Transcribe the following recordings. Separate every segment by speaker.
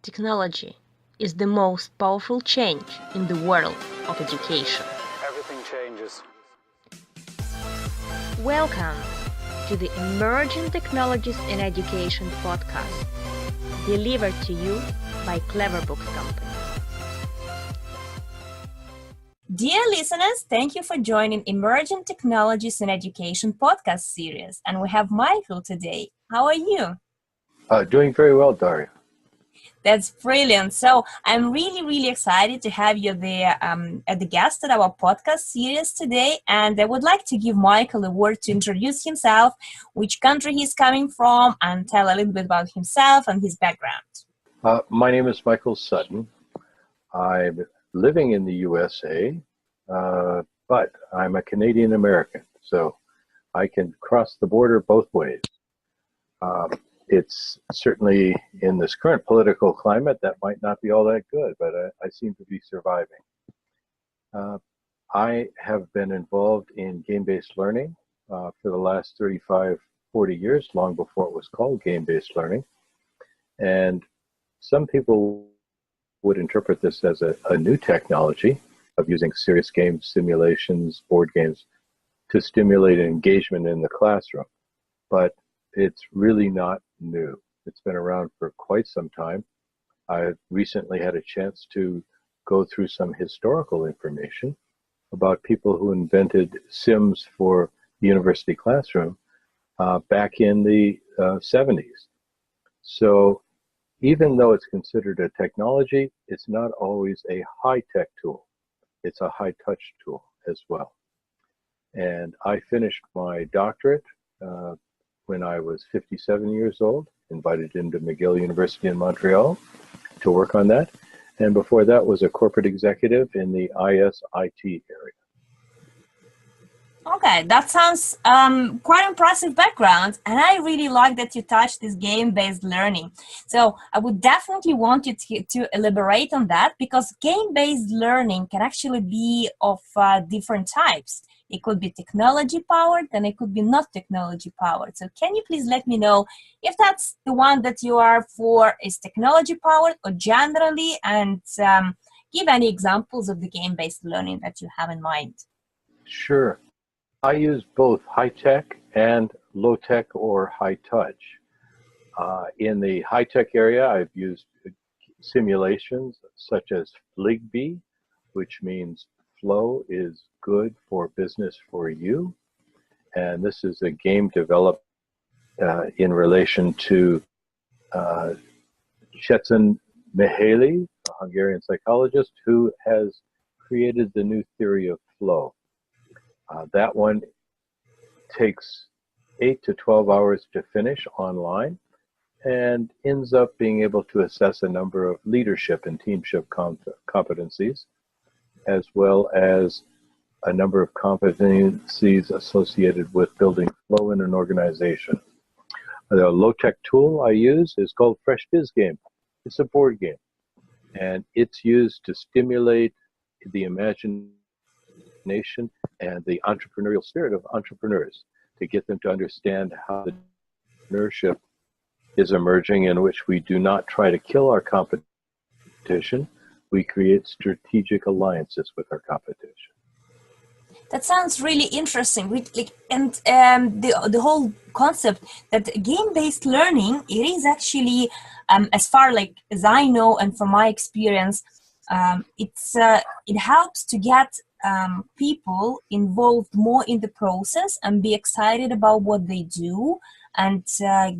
Speaker 1: Technology is the most powerful change in the world of education.
Speaker 2: Everything changes.
Speaker 1: Welcome to the Emerging Technologies in Education podcast, delivered to you by Clever Books Company.
Speaker 3: Dear listeners, thank you for joining Emerging Technologies in Education podcast series. And we have Michael today. How are you?
Speaker 4: Doing very well, Daria.
Speaker 3: That's brilliant. So I'm really excited to have you there as the guest at our podcast series today. And I would like to give Michael a word to introduce himself, which country he's coming from, and tell a little bit about himself and his background.
Speaker 4: My name is Michael Sutton. I'm living in the USA, but I'm a Canadian American, so I can cross the border both ways. It's certainly in this current political climate that might not be all that good, but I seem to be surviving. I have been involved in game-based learning for the last 35, 40 years, long before it was called game-based learning. And some people would interpret this as a new technology of using serious games, simulations, board games to stimulate engagement in the classroom. But it's really not new. It's been around for quite some time. I've recently had a chance to go through some historical information about people who invented Sims for the university classroom back in the 70s. So even though it's considered a technology, it's not always a high-tech tool. It's a high-touch tool as well. And I finished my doctorate when I was 57 years old, invited into McGill University in Montreal to work on that. And before that was a corporate executive in the IS/IT area.
Speaker 3: Okay, that sounds quite impressive background, and I really like that you touched this game-based learning. So I would definitely want you to elaborate on that, because game-based learning can actually be of different types. It could be technology-powered, and it could be not technology-powered. So can you please let me know if that's the one that you are for is technology-powered or generally, and give any examples of the game-based learning that you have in mind?
Speaker 4: Sure. I use both high-tech and low-tech or high-touch. In the high-tech area, I've used simulations such as FLIGB, which means flow is good for business for you. And this is a game developed in relation to Csikszentmihalyi, a Hungarian psychologist, who has created the new theory of flow. That one takes 8 to 12 hours to finish online and ends up being able to assess a number of leadership and teamship competencies, as well as a number of competencies associated with building flow in an organization. The low-tech tool I use is called Fresh Biz Game. It's a board game, and it's used to stimulate the imagination and the entrepreneurial spirit of entrepreneurs, to get them to understand how the entrepreneurship is emerging, in which we do not try to kill our competition. We create strategic alliances with our competition.
Speaker 3: That sounds really interesting. The whole concept that game-based learning, it is actually, as far as I know and from my experience, it helps to get people involved more in the process and be excited about what they do and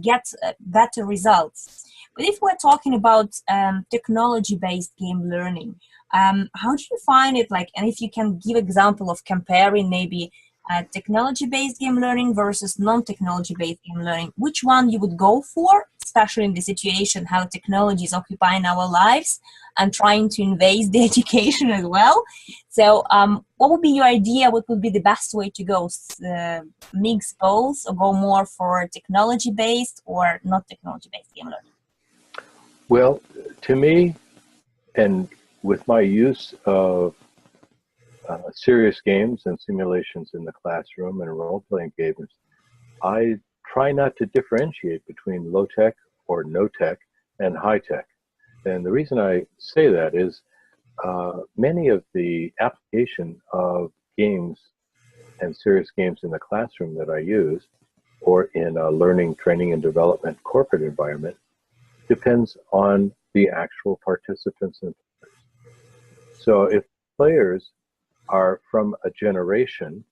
Speaker 3: get better results. But if we're talking about technology-based game learning, how do you find it and if you can give example of comparing maybe technology-based game learning versus non-technology-based game learning, which one you would go for, especially in the situation how technology is occupying our lives and trying to invade the education as well. So what would be your idea? What would be the best way to go? Mix both, or go more for technology-based or not technology-based game learning?
Speaker 4: Well, to me, and with my use of serious games and simulations in the classroom and role-playing games, I try not to differentiate between low-tech or no-tech and high-tech. And the reason I say that is many of the application of games and serious games in the classroom that I use, or in a learning, training, and development corporate environment, depends on the actual participants and players. So if players are from a generation,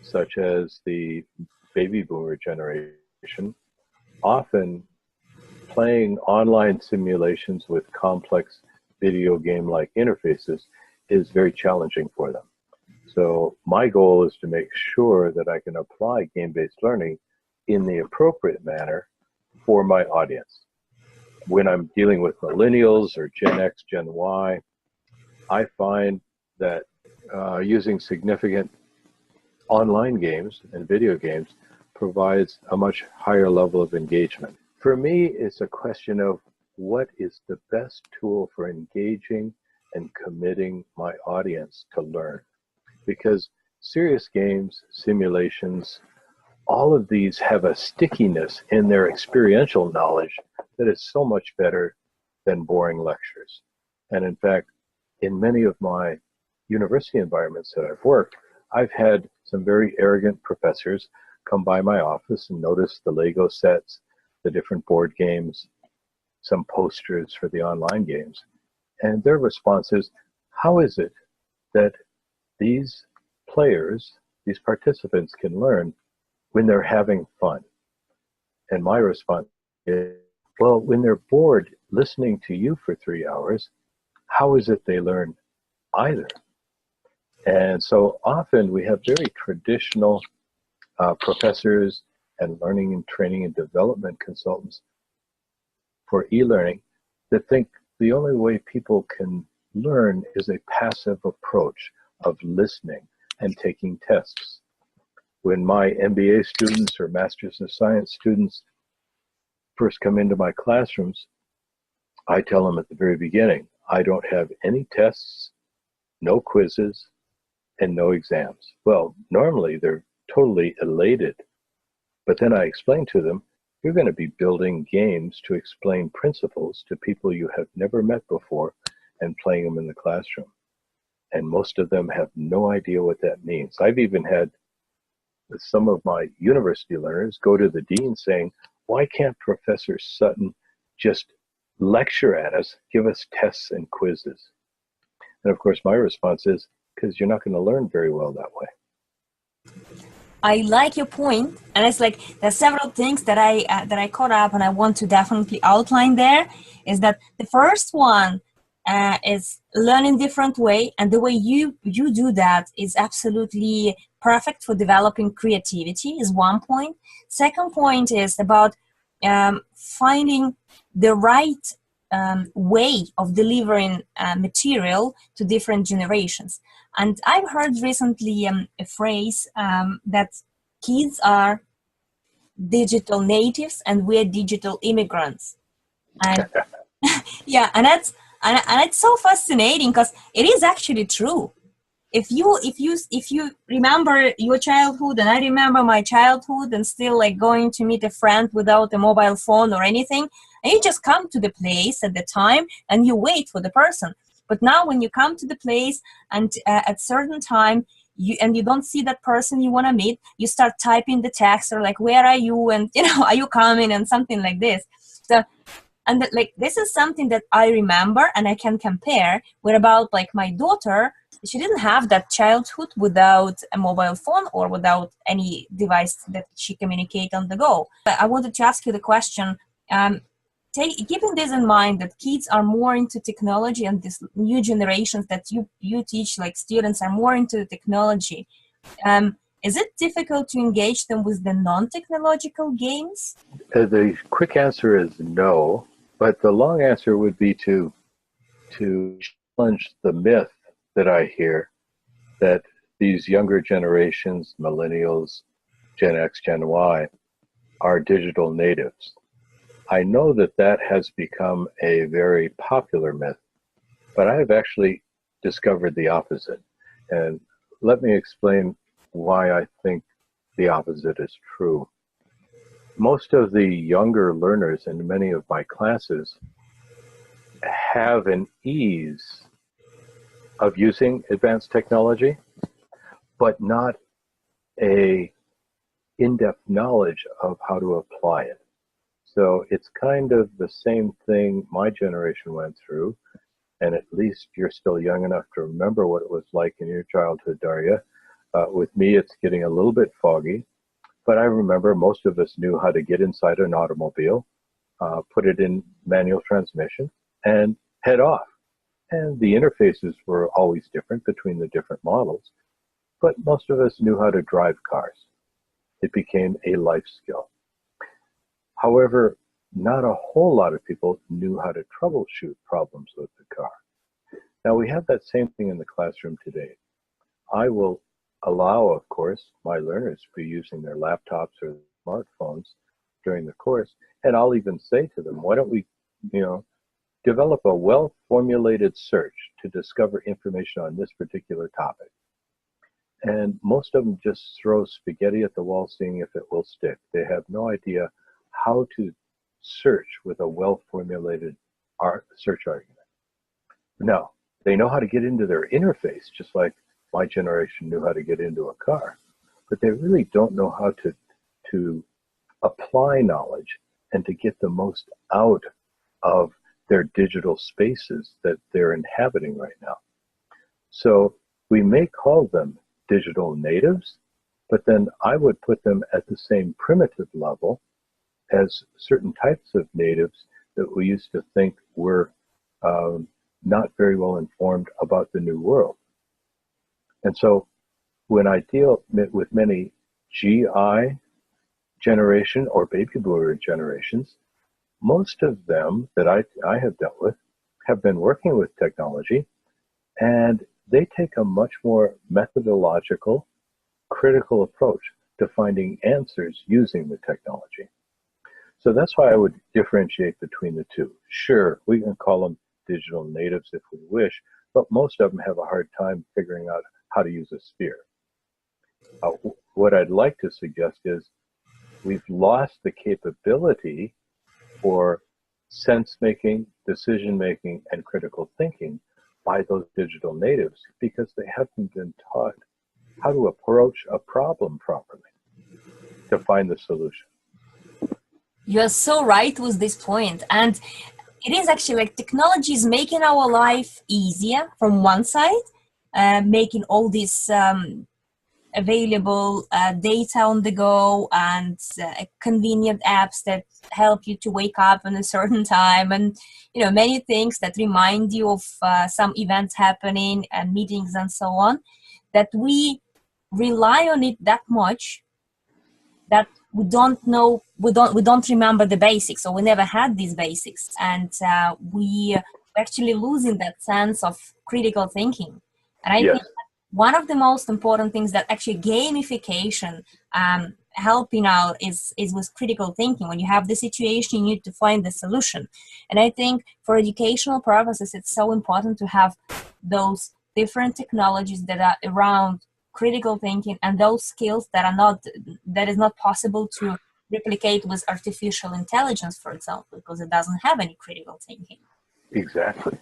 Speaker 4: such as the baby boomer generation, often playing online simulations with complex video game-like interfaces is very challenging for them. So my goal is to make sure that I can apply game-based learning in the appropriate manner for my audience. When I'm dealing with millennials or Gen X, Gen Y, I find that using significant online games and video games provides a much higher level of engagement. For me, it's a question of what is the best tool for engaging and committing my audience to learn. Because serious games, simulations, all of these have a stickiness in their experiential knowledge that is so much better than boring lectures. And in fact, in many of my university environments that I've worked, I've had some very arrogant professors come by my office and notice the Lego sets, the different board games, some posters for the online games. And their response is, how is it that these players, these participants can learn when they're having fun? And my response is, well, when they're bored listening to you for 3 hours, how is it they learn either? And so often we have very traditional professors and learning and training and development consultants for e-learning that think the only way people can learn is a passive approach of listening and taking tests. When my MBA students or Masters of Science students first come into my classrooms, I tell them at the very beginning, I don't have any tests, no quizzes, and no exams. Well, normally they're totally elated, but then I explain to them, you're going to be building games to explain principles to people you have never met before and playing them in the classroom. And most of them have no idea what that means. I've even had some of my university learners go to the dean saying, why can't Professor Sutton just lecture at us, give us tests and quizzes? And of course, my response is, because you're not going to learn very well that way.
Speaker 3: I like your point, and it's like there's several things that I caught up, and I want to definitely outline there. Is that the first one is learn in different way, and the way you do that is absolutely perfect for developing creativity. Is one point. Second point is about finding the right way of delivering material to different generations. And I've heard recently a phrase that kids are digital natives and we're digital immigrants. And yeah, and it's so fascinating because it is actually true. If you remember your childhood, and I remember my childhood, and still like going to meet a friend without a mobile phone or anything, and you just come to the place at the time and you wait for the person. But now when you come to the place and at certain time you don't see that person you want to meet, you start typing the text or like, where are you? And are you coming? And something like this. So, and like, this is something that I remember and I can compare with about like my daughter. She didn't have that childhood without a mobile phone or without any device that she communicate on the go. I wanted to ask you the question, keeping this in mind that kids are more into technology and this new generations that you teach, like students are more into technology, is it difficult to engage them with the non-technological games?
Speaker 4: The quick answer is no, but the long answer would be to challenge the myth that I hear that these younger generations, millennials, Gen X, Gen Y, are digital natives. I know that that has become a very popular myth, but I have actually discovered the opposite. And let me explain why I think the opposite is true. Most of the younger learners in many of my classes have an ease of using advanced technology, but not a in-depth knowledge of how to apply it. So it's kind of the same thing my generation went through, and at least you're still young enough to remember what it was like in your childhood, Daria. With me, it's getting a little bit foggy, but I remember most of us knew how to get inside an automobile, put it in manual transmission, and head off. And the interfaces were always different between the different models, but most of us knew how to drive cars. It became a life skill. However, not a whole lot of people knew how to troubleshoot problems with the car. Now, we have that same thing in the classroom today. I will allow, of course, my learners to be using their laptops or smartphones during the course, and I'll even say to them, why don't we, develop a well-formulated search to discover information on this particular topic. And most of them just throw spaghetti at the wall, seeing if it will stick. They have no idea how to search with a well-formulated search argument. Now, they know how to get into their interface, just like my generation knew how to get into a car, but they really don't know how to apply knowledge and to get the most out of their digital spaces that they're inhabiting right now. So we may call them digital natives, but then I would put them at the same primitive level as certain types of natives that we used to think were not very well informed about the new world. And so when I deal with many GI generation or baby boomer generations, most of them that I have dealt with have been working with technology, and they take a much more methodological, critical approach to finding answers using the technology. So that's why I would differentiate between the two. Sure, we can call them digital natives if we wish, but most of them have a hard time figuring out how to use a sphere. What I'd like to suggest is we've lost the capability for sense-making, decision-making, and critical thinking by those digital natives because they haven't been taught how to approach a problem properly to find the solution.
Speaker 3: You're so right with this point. And it is actually like technology is making our life easier from one side, making all this available data on the go and convenient apps that help you to wake up in a certain time, and many things that remind you of some events happening and meetings and so on, that we rely on it that much that we don't remember the basics, or we never had these basics, and we actually losing that sense of critical thinking. And I think one of the most important things that actually gamification helping out is with critical thinking. When you have the situation, you need to find the solution. And I think for educational purposes, it's so important to have those different technologies that are around critical thinking and those skills that is not possible to replicate with artificial intelligence, for example, because it doesn't have any critical thinking.
Speaker 4: Exactly.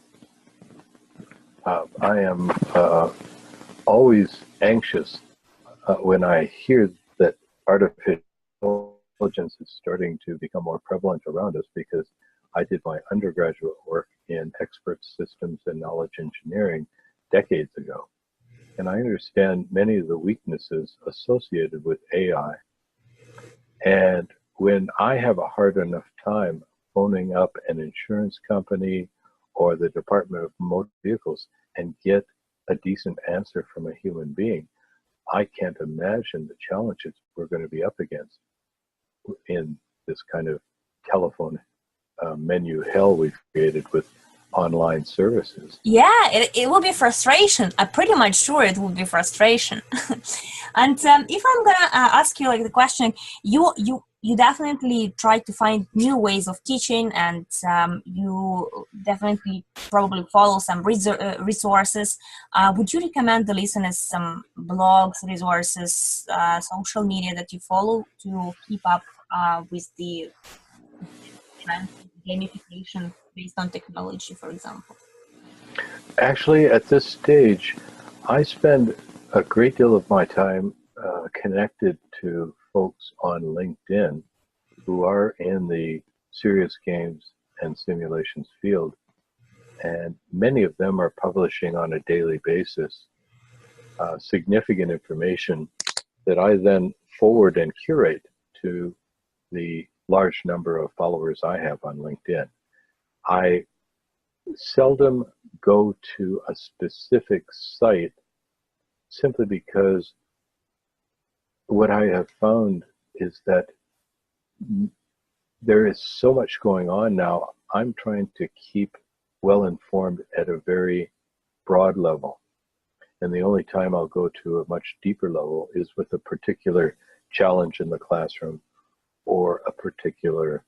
Speaker 4: I am always anxious when I hear that artificial intelligence is starting to become more prevalent around us, because I did my undergraduate work in expert systems and knowledge engineering decades ago. And I understand many of the weaknesses associated with AI. And when I have a hard enough time phoning up an insurance company or the Department of Motor Vehicles and get a decent answer from a human being, I can't imagine the challenges we're going to be up against in this kind of telephone menu hell we've created with online services.
Speaker 3: Yeah, it will be frustration. I'm pretty much sure it will be frustration. And if I'm gonna ask you like the question, you definitely try to find new ways of teaching, and you definitely probably follow some resources. Would you recommend the listeners some blogs, resources, social media that you follow to keep up with the trends, gamification based on technology, for example?
Speaker 4: Actually, at this stage, I spend a great deal of my time connected to folks on LinkedIn who are in the serious games and simulations field. And many of them are publishing on a daily basis significant information that I then forward and curate to the large number of followers I have on LinkedIn. I seldom go to a specific site simply because what I have found is that there is so much going on now. I'm trying to keep well informed at a very broad level. And the only time I'll go to a much deeper level is with a particular challenge in the classroom or a particular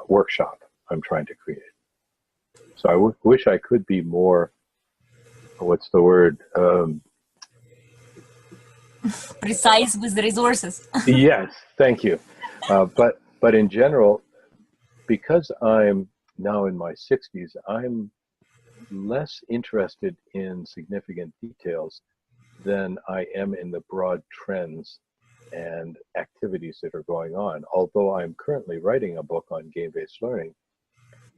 Speaker 4: workshop I'm trying to create. So I wish I could be more, what's the word?
Speaker 3: Precise with the resources.
Speaker 4: Yes, thank you. But in general, because I'm now in my 60s, I'm less interested in significant details than I am in the broad trends and activities that are going on. Although I'm currently writing a book on game-based learning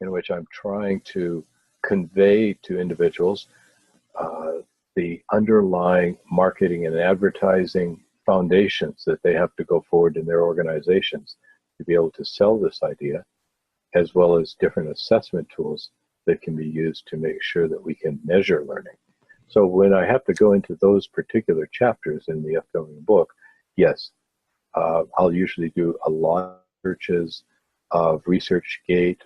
Speaker 4: in which I'm trying to convey to individuals the underlying marketing and advertising foundations that they have to go forward in their organizations to be able to sell this idea, as well as different assessment tools that can be used to make sure that we can measure learning. So when I have to go into those particular chapters in the upcoming book, yes, I'll usually do a lot of searches of ResearchGate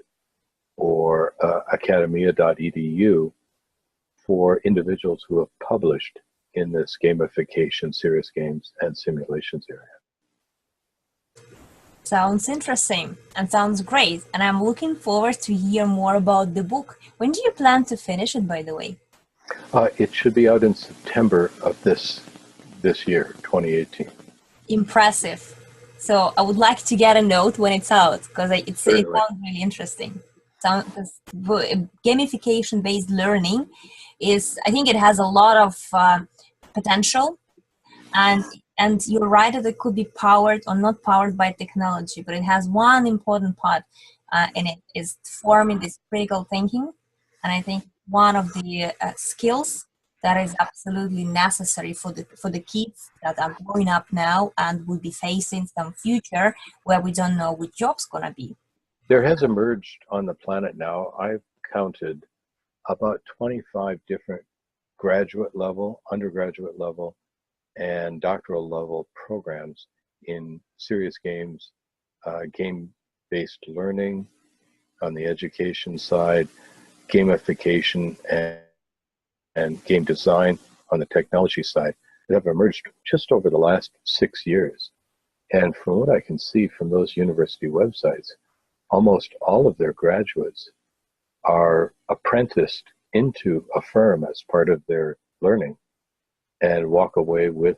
Speaker 4: or academia.edu for individuals who have published in this gamification, serious games, and simulations area.
Speaker 3: Sounds interesting and sounds great. And I'm looking forward to hear more about the book. When do you plan to finish it, by the way?
Speaker 4: It should be out in September of this year, 2018.
Speaker 3: Impressive. So I would like to get a note when it's out, because it sounds really interesting. Gamification-based learning I think it has a lot of potential, and you're right that it could be powered or not powered by technology, but it has one important part in it is forming this critical thinking. And I think one of the skills that is absolutely necessary for the kids that are growing up now and will be facing some future where we don't know which job's gonna be.
Speaker 4: There has emerged on the planet now, I've counted about 25 different graduate level, undergraduate level, and doctoral level programs in serious games, game-based learning on the education side, gamification, and game design on the technology side that have emerged just over the last 6 years. And from what I can see from those university websites, almost all of their graduates are apprenticed into a firm as part of their learning and walk away with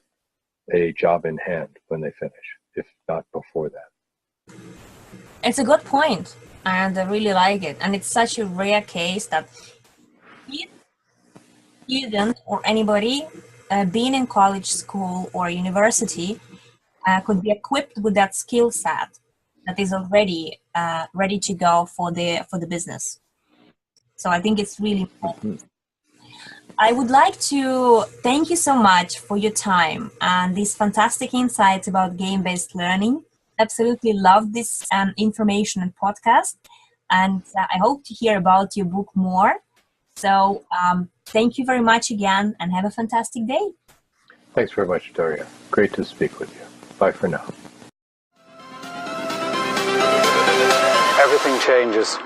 Speaker 4: a job in hand when they finish, if not before that.
Speaker 3: It's a good point, and I really like it. And it's such a rare case that student or anybody being in college, school, or university could be equipped with that skill set that is already ready to go for the business. So I think it's really important. I would like to thank you so much for your time and these fantastic insights about game-based learning. Absolutely love this information and podcast, and I hope to hear about your book more. So thank you very much again, and have a fantastic day.
Speaker 4: Thanks very much, Daria. Great to speak with you. Bye for now.
Speaker 2: Everything changes.